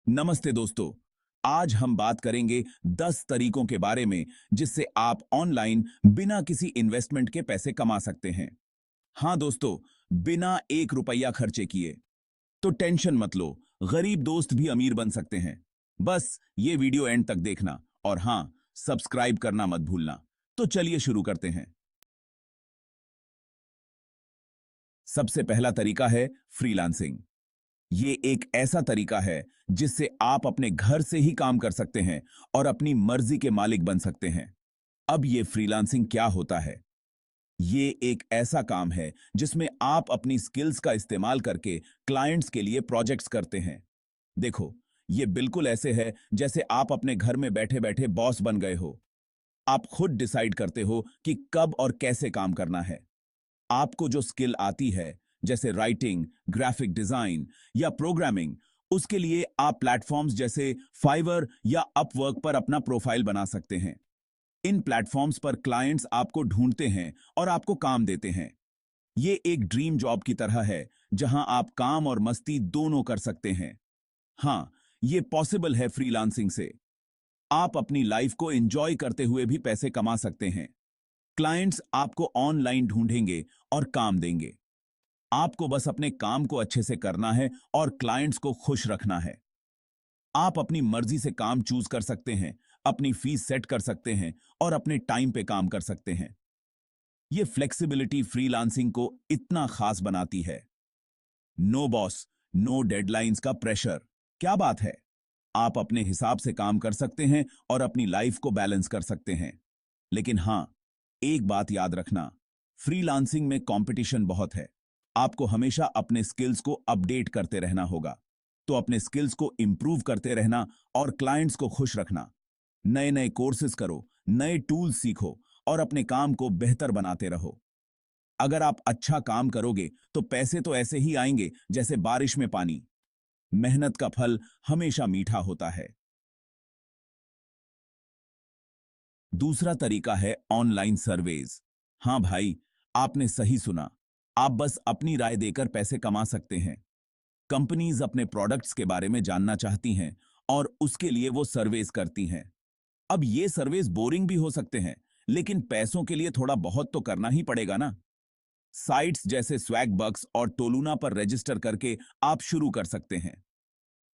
नमस्ते दोस्तों। आज हम बात करेंगे 10 तरीकों के बारे में जिससे आप ऑनलाइन बिना किसी इन्वेस्टमेंट के पैसे कमा सकते हैं। हाँ दोस्तों, बिना 1 रुपया खर्चे किए। तो टेंशन मत लो, गरीब दोस्त भी अमीर बन सकते हैं। बस ये वीडियो एंड तक देखना और हाँ, सब्सक्राइब करना मत भूलना। तो चलिए शुरू करते हैं। सबसे पहला तरीका है फ्रीलांसिंग। ये एक ऐसा तरीका है जिससे आप अपने घर से ही काम कर सकते हैं और अपनी मर्जी के मालिक बन सकते हैं। अब ये फ्रीलांसिंग क्या होता है? ये एक ऐसा काम है जिसमें आप अपनी स्किल्स का इस्तेमाल करके क्लाइंट्स के लिए प्रोजेक्ट्स करते हैं। देखो, ये बिल्कुल ऐसे है जैसे आप अपने घर में बैठे बैठे बॉस बन गए हो। आप खुद डिसाइड करते हो कि कब और कैसे काम करना है। आपको जो स्किल आती है, जैसे राइटिंग, ग्राफिक डिजाइन या प्रोग्रामिंग, उसके लिए आप प्लेटफॉर्म्स जैसे फाइवर या अपवर्क पर अपना प्रोफाइल बना सकते हैं। इन प्लेटफॉर्म्स पर क्लाइंट्स आपको ढूंढते हैं और आपको काम देते हैं। ये एक ड्रीम जॉब की तरह है जहां आप काम और मस्ती दोनों कर सकते हैं। हाँ, ये पॉसिबल है फ्रीलांसिंग से। आप अपनी लाइफ को एंजॉय करते हुए भी पैसे कमा सकते हैं। क्लाइंट्स आपको ऑनलाइन ढूंढेंगे और काम देंगे। आपको बस अपने काम को अच्छे से करना है और क्लाइंट्स को खुश रखना है। आप अपनी मर्जी से काम चूज कर सकते हैं, अपनी फीस सेट कर सकते हैं और अपने टाइम पे काम कर सकते हैं। ये फ्लेक्सिबिलिटी फ्रीलांसिंग को इतना खास बनाती है। नो बॉस, नो डेडलाइंस का प्रेशर। क्या बात है? आप अपने हिसाब से काम कर सकते हैं और अपनी लाइफ को बैलेंस कर सकते हैं। लेकिन हां, एक बात याद रखना, फ्रीलांसिंग में कंपटीशन बहुत है। आपको हमेशा अपने स्किल्स को अपडेट करते रहना होगा। तो अपने स्किल्स को इंप्रूव करते रहना और क्लाइंट्स को खुश रखना। नए नए कोर्सेज करो, नए टूल्स सीखो और अपने काम को बेहतर बनाते रहो। अगर आप अच्छा काम करोगे तो पैसे तो ऐसे ही आएंगे जैसे बारिश में पानी। मेहनत का फल हमेशा मीठा होता है। दूसरा तरीका है ऑनलाइन सर्वेज। हां भाई, आपने सही सुना। आप बस अपनी राय देकर पैसे कमा सकते हैं। कंपनीज अपने प्रोडक्ट्स के बारे में जानना चाहती हैं और उसके लिए वो सर्वेज करती हैं। अब ये सर्वेज बोरिंग भी हो सकते हैं, लेकिन पैसों के लिए थोड़ा बहुत तो करना ही पड़ेगा ना। साइट्स जैसे स्वैग बक्स और टोलूना पर रजिस्टर करके आप शुरू कर सकते हैं।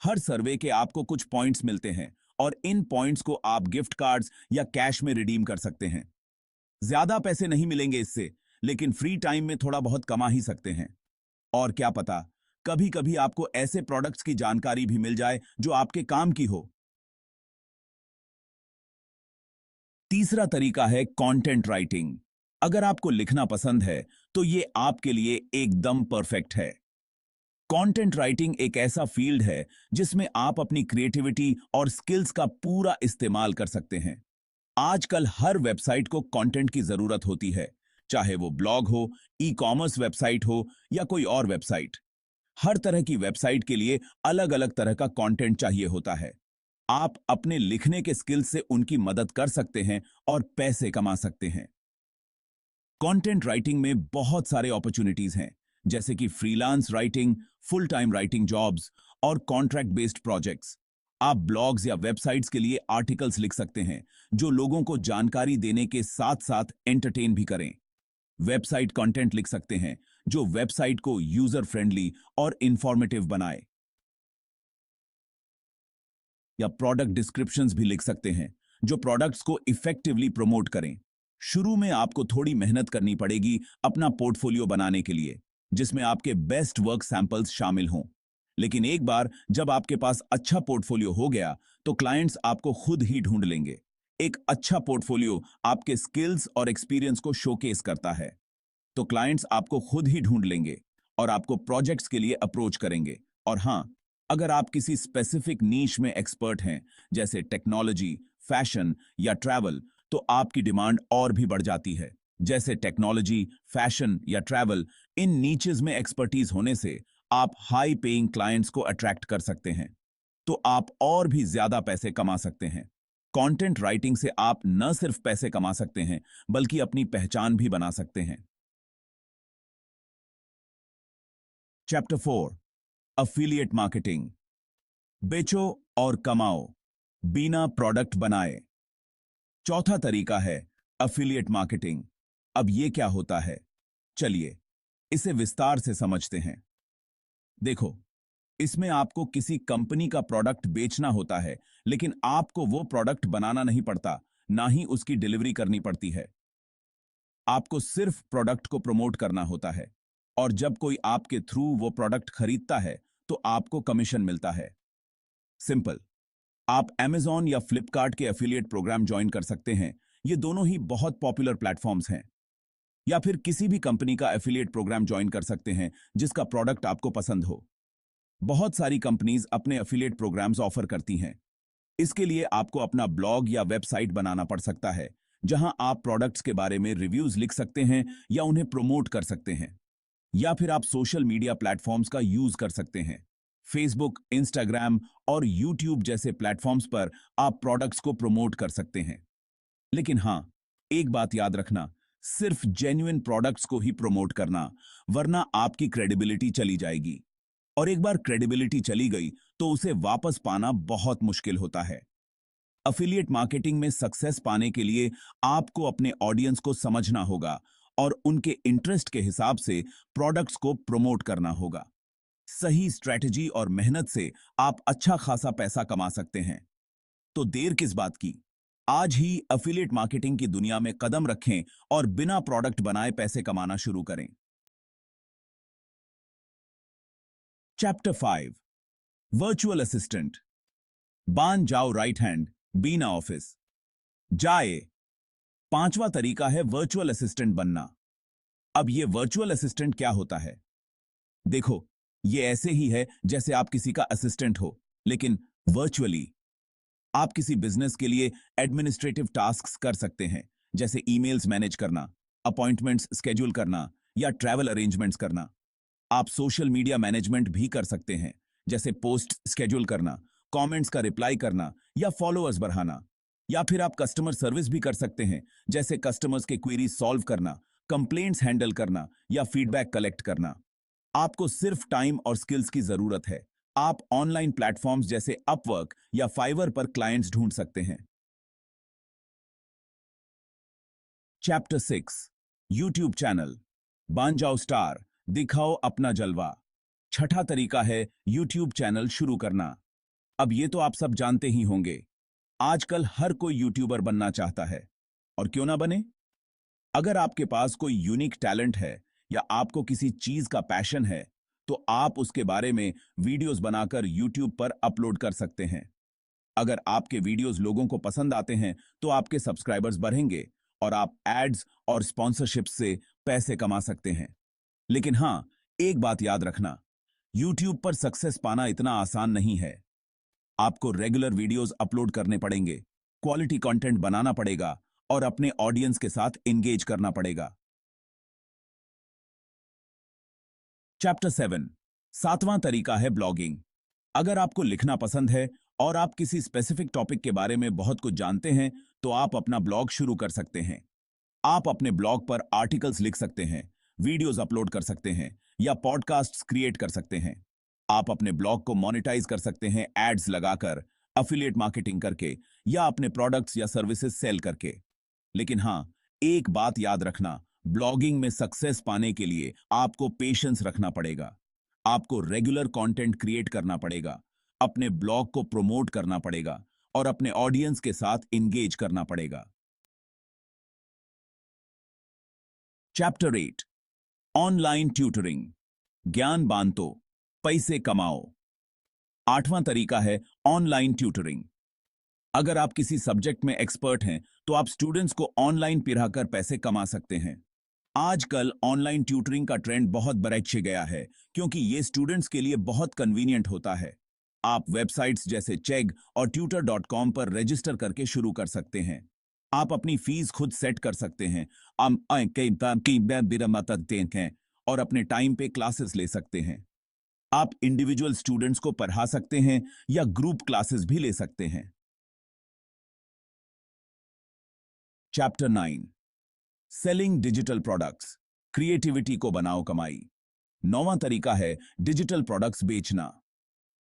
हर सर्वे के आपको कुछ पॉइंट्स मिलते हैं और इन पॉइंट्स को आप गिफ्ट कार्ड्स या कैश में रिडीम कर सकते हैं। ज्यादा पैसे नहीं मिलेंगे इससे, लेकिन फ्री टाइम में थोड़ा बहुत कमा ही सकते हैं। और क्या पता, कभी कभी आपको ऐसे प्रोडक्ट्स की जानकारी भी मिल जाए जो आपके काम की हो। तीसरा तरीका है कंटेंट राइटिंग। अगर आपको लिखना पसंद है तो ये आपके लिए एकदम परफेक्ट है। कंटेंट राइटिंग एक ऐसा फील्ड है जिसमें आप अपनी क्रिएटिविटी और स्किल्स का पूरा इस्तेमाल कर सकते हैं। आजकल हर वेबसाइट को कंटेंट की जरूरत होती है, चाहे वो ब्लॉग हो, ई कॉमर्स वेबसाइट हो या कोई और वेबसाइट। हर तरह की वेबसाइट के लिए अलग अलग तरह का कंटेंट चाहिए होता है। आप अपने लिखने के स्किल से उनकी मदद कर सकते हैं और पैसे कमा सकते हैं। कंटेंट राइटिंग में बहुत सारे अपॉर्चुनिटीज हैं, जैसे कि freelance writing, full time writing jobs और कॉन्ट्रैक्ट बेस्ड प्रोजेक्ट्स। आप ब्लॉग्स या वेबसाइट्स के लिए आर्टिकल्स लिख सकते हैं जो लोगों को जानकारी देने के साथ साथ एंटरटेन भी करें। वेबसाइट कंटेंट लिख सकते हैं जो वेबसाइट को यूजर फ्रेंडली और इंफॉर्मेटिव बनाए। या प्रोडक्ट डिस्क्रिप्शंस भी लिख सकते हैं जो प्रोडक्ट्स को इफेक्टिवली प्रमोट करें। शुरू में आपको थोड़ी मेहनत करनी पड़ेगी अपना पोर्टफोलियो बनाने के लिए, जिसमें आपके बेस्ट वर्क सैंपल्स शामिल हों। लेकिन एक बार जब आपके पास अच्छा पोर्टफोलियो हो गया तो क्लाइंट्स आपको खुद ही ढूंढ लेंगे। एक अच्छा पोर्टफोलियो आपके स्किल्स और एक्सपीरियंस को शोकेस करता है, तो क्लाइंट्स आपको खुद ही ढूंढ लेंगे और आपको प्रोजेक्ट्स के लिए अप्रोच करेंगे। और हाँ, अगर आप किसी स्पेसिफिक नीश में एक्सपर्ट हैं, जैसे टेक्नोलॉजी, फैशन या ट्रैवल, तो आपकी डिमांड और भी बढ़ जाती है। जैसे टेक्नोलॉजी, फैशन या ट्रैवल, इन नीचेस में एक्सपर्टीज होने से आप हाई पेइंग क्लाइंट्स को अट्रैक्ट कर सकते हैं, तो आप और भी ज्यादा पैसे कमा सकते हैं। कंटेंट राइटिंग से आप न सिर्फ पैसे कमा सकते हैं, बल्कि अपनी पहचान भी बना सकते हैं। Chapter 4, affiliate marketing. बेचो और कमाओ बिना प्रोडक्ट बनाए। चौथा तरीका है अफिलिएट मार्केटिंग। अब ये क्या होता है, चलिए इसे विस्तार से समझते हैं। देखो, इसमें आपको किसी कंपनी का प्रोडक्ट बेचना होता है, लेकिन आपको वो प्रोडक्ट बनाना नहीं पड़ता, ना ही उसकी डिलीवरी करनी पड़ती है। आपको सिर्फ प्रोडक्ट को प्रमोट करना होता है, और जब कोई आपके थ्रू वो प्रोडक्ट खरीदता है तो आपको कमीशन मिलता है। सिंपल। आप Amazon या फ्लिपकार्ट के एफिलिएट प्रोग्राम ज्वाइन कर सकते हैं। ये दोनों ही बहुत पॉपुलर प्लेटफॉर्म्स हैं। या फिर किसी भी कंपनी का एफिलिएट प्रोग्राम ज्वाइन कर सकते हैं जिसका प्रोडक्ट आपको पसंद हो। बहुत सारी कंपनीज अपने एफिलिएट प्रोग्राम्स ऑफर करती हैं। इसके लिए आपको अपना ब्लॉग या वेबसाइट बनाना पड़ सकता है, जहां आप प्रोडक्ट्स के बारे में रिव्यूज लिख सकते हैं या उन्हें प्रमोट कर सकते हैं। या फिर आप सोशल मीडिया प्लेटफॉर्म्स का यूज कर सकते हैं। फेसबुक, इंस्टाग्राम और यूट्यूब जैसे प्लेटफॉर्म्स पर आप प्रोडक्ट्स को प्रमोट कर सकते हैं। लेकिन हां, एक बात याद रखना, सिर्फ जेन्युइन प्रोडक्ट्स को ही प्रमोट करना, वरना आपकी क्रेडिबिलिटी चली जाएगी। और एक बार क्रेडिबिलिटी चली गई तो उसे वापस पाना बहुत मुश्किल होता है। अफिलिएट मार्केटिंग में सक्सेस पाने के लिए आपको अपने ऑडियंस को समझना होगा और उनके इंटरेस्ट के हिसाब से प्रोडक्ट्स को प्रमोट करना होगा। सही स्ट्रेटजी और मेहनत से आप अच्छा खासा पैसा कमा सकते हैं। तो देर किस बात की? आज ही अफिलिएट मार्केटिंग की दुनिया में कदम रखें और बिना प्रोडक्ट बनाए पैसे कमाना शुरू करें। Chapter 5, virtual assistant. बान जाओ राइट हैंड, बीना ऑफिस जाए। पांचवा तरीका है वर्चुअल असिस्टेंट बनना। अब ये वर्चुअल असिस्टेंट क्या होता है? देखो, ये ऐसे ही है जैसे आप किसी का असिस्टेंट हो, लेकिन वर्चुअली। आप किसी बिजनेस के लिए एडमिनिस्ट्रेटिव टास्क्स कर सकते हैं, जैसे ईमेल्स मैनेज करना, अपॉइंटमेंट्स स्केड्यूल करना या ट्रैवल अरेंजमेंट्स करना। आप सोशल मीडिया मैनेजमेंट भी कर सकते हैं, जैसे पोस्ट स्केड्यूल करना, कमेंट्स का रिप्लाई करना या फॉलोअर्स बढ़ाना। या फिर आप कस्टमर सर्विस भी कर सकते हैं, जैसे कस्टमर्स के क्वेरीज सॉल्व करना, कंप्लेंट्स हैंडल करना या फीडबैक कलेक्ट करना। आपको सिर्फ टाइम और स्किल्स की जरूरत है। आप ऑनलाइन प्लेटफॉर्म्स जैसे अपवर्क या फाइवर पर क्लाइंट्स ढूंढ सकते हैं। Chapter 6, YouTube channel. बन जाओ स्टार, दिखाओ अपना जलवा। छठा तरीका है यूट्यूब चैनल शुरू करना। अब ये तो आप सब जानते ही होंगे, आजकल हर कोई यूट्यूबर बनना चाहता है। और क्यों ना बने? अगर आपके पास कोई यूनिक टैलेंट है या आपको किसी चीज का पैशन है, तो आप उसके बारे में वीडियोस बनाकर यूट्यूब पर अपलोड कर सकते हैं। अगर आपके वीडियोस लोगों को पसंद आते हैं, तो आपके सब्सक्राइबर्स बढ़ेंगे और आप एड्स और स्पॉन्सरशिप से पैसे कमा सकते हैं। लेकिन हां, एक बात याद रखना, यूट्यूब पर सक्सेस पाना इतना आसान नहीं है। आपको रेगुलर वीडियोस अपलोड करने पड़ेंगे, क्वालिटी कंटेंट बनाना पड़ेगा और अपने ऑडियंस के साथ एंगेज करना पड़ेगा। चैप्टर 7, सातवां तरीका है ब्लॉगिंग। अगर आपको लिखना पसंद है और आप किसी स्पेसिफिक टॉपिक के बारे में बहुत कुछ जानते हैं, तो आप अपना ब्लॉग शुरू कर सकते हैं। आप अपने ब्लॉग पर आर्टिकल्स लिख सकते हैं, वीडियोस अपलोड कर सकते हैं या पॉडकास्ट्स क्रिएट कर सकते हैं। आप अपने ब्लॉग को मोनेटाइज कर सकते हैं एड्स लगाकर, अफिलिएट मार्केटिंग करके या अपने प्रोडक्ट्स या सर्विसेज सेल करके। लेकिन हां, एक बात याद रखना, ब्लॉगिंग में सक्सेस पाने के लिए आपको पेशेंस रखना पड़ेगा। आपको रेगुलर कंटेंट क्रिएट करना पड़ेगा, अपने ब्लॉग को प्रमोट करना पड़ेगा और अपने ऑडियंस के साथ इंगेज करना पड़ेगा। Chapter 8, online tutoring. ज्ञान बांटो, पैसे कमाओ। आठवां तरीका है ऑनलाइन ट्यूटरिंग। अगर आप किसी सब्जेक्ट में एक्सपर्ट हैं, तो आप स्टूडेंट्स को ऑनलाइन पढ़ाकर पैसे कमा सकते हैं। आजकल ऑनलाइन ट्यूटरिंग का ट्रेंड बहुत बढ़ गया है, क्योंकि ये स्टूडेंट्स के लिए बहुत कन्वीनियंट होता है। आप वेबसाइट्स जैसे चेग और tutor.com पर रजिस्टर करके शुरू कर सकते हैं। आप अपनी फीस खुद सेट कर सकते हैं। हैं और अपने टाइम पे क्लासेस ले सकते हैं। आप इंडिविजुअल स्टूडेंट्स को पढ़ा सकते हैं या ग्रुप क्लासेस भी ले सकते हैं। Chapter 9, selling digital products. Creativity को बनाओ कमाई। नौवां तरीका है डिजिटल प्रोडक्ट्स बेचना।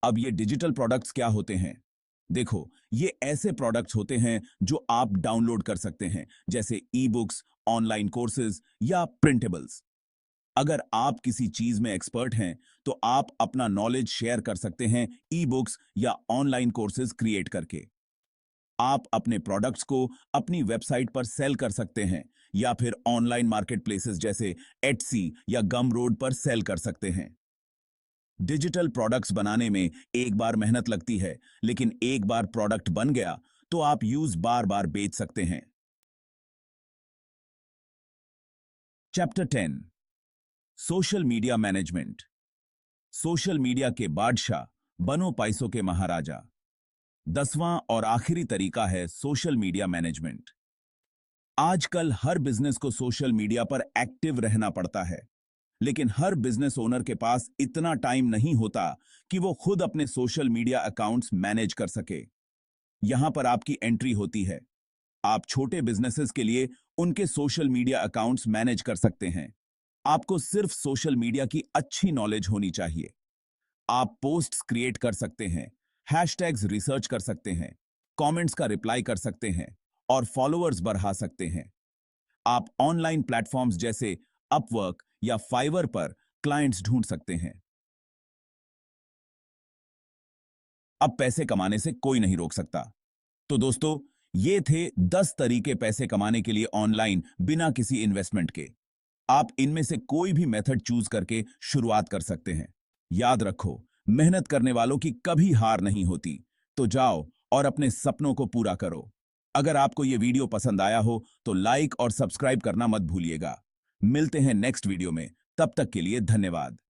अब ये डिजिटल प्रोडक्ट्स क्या होते हैं? देखो, ये ऐसे प्रोडक्ट्स होते हैं जो आप डाउनलोड कर सकते हैं, जैसे ई बुक्स, ऑनलाइन कोर्सेज या प्रिंटेबल्स। अगर आप किसी चीज में एक्सपर्ट हैं, तो आप अपना नॉलेज शेयर कर सकते हैं ई बुक्स या ऑनलाइन कोर्सेज क्रिएट करके। आप अपने प्रोडक्ट्स को अपनी वेबसाइट पर सेल कर सकते हैं या फिर ऑनलाइन मार्केटप्लेसेस जैसे एटसी या गमरोड पर सेल कर सकते हैं। डिजिटल प्रोडक्ट्स बनाने में एक बार मेहनत लगती है, लेकिन एक बार प्रोडक्ट बन गया तो आप यूज बार बार बेच सकते हैं। Chapter 10, social media management. Social media के बादशाह बनो पैसों के महाराजा। 10वां और आखिरी तरीका है सोशल मीडिया मैनेजमेंट। आजकल हर बिजनेस को सोशल मीडिया पर एक्टिव रहना पड़ता है, लेकिन हर बिजनेस ओनर के पास इतना टाइम नहीं होता कि वो खुद अपने सोशल मीडिया अकाउंट्स मैनेज कर सके। यहां पर आपकी एंट्री होती है। आप छोटे बिजनेसेस के लिए उनके सोशल मीडिया अकाउंट्स मैनेज कर सकते हैं। आपको सिर्फ सोशल मीडिया की अच्छी नॉलेज होनी चाहिए। आप पोस्ट्स क्रिएट कर सकते हैं, हैशटैग्स रिसर्च कर सकते हैं, कमेंट्स का रिप्लाई कर सकते हैं और फॉलोअर्स बढ़ा सकते हैं। आप ऑनलाइन प्लेटफॉर्म्स जैसे अपवर्क या फाइवर पर क्लाइंट्स ढूंढ सकते हैं। अब पैसे कमाने से कोई नहीं रोक सकता। तो दोस्तों, ये थे 10 तरीके पैसे कमाने के लिए ऑनलाइन बिना किसी इन्वेस्टमेंट के। आप इनमें से कोई भी मेथड चूज करके शुरुआत कर सकते हैं। याद रखो, मेहनत करने वालों की कभी हार नहीं होती। तो जाओ और अपने सपनों को पूरा करो। अगर आपको यह वीडियो पसंद आया हो तो लाइक और सब्सक्राइब करना मत भूलिएगा। मिलते हैं नेक्स्ट वीडियो में। तब तक के लिए धन्यवाद।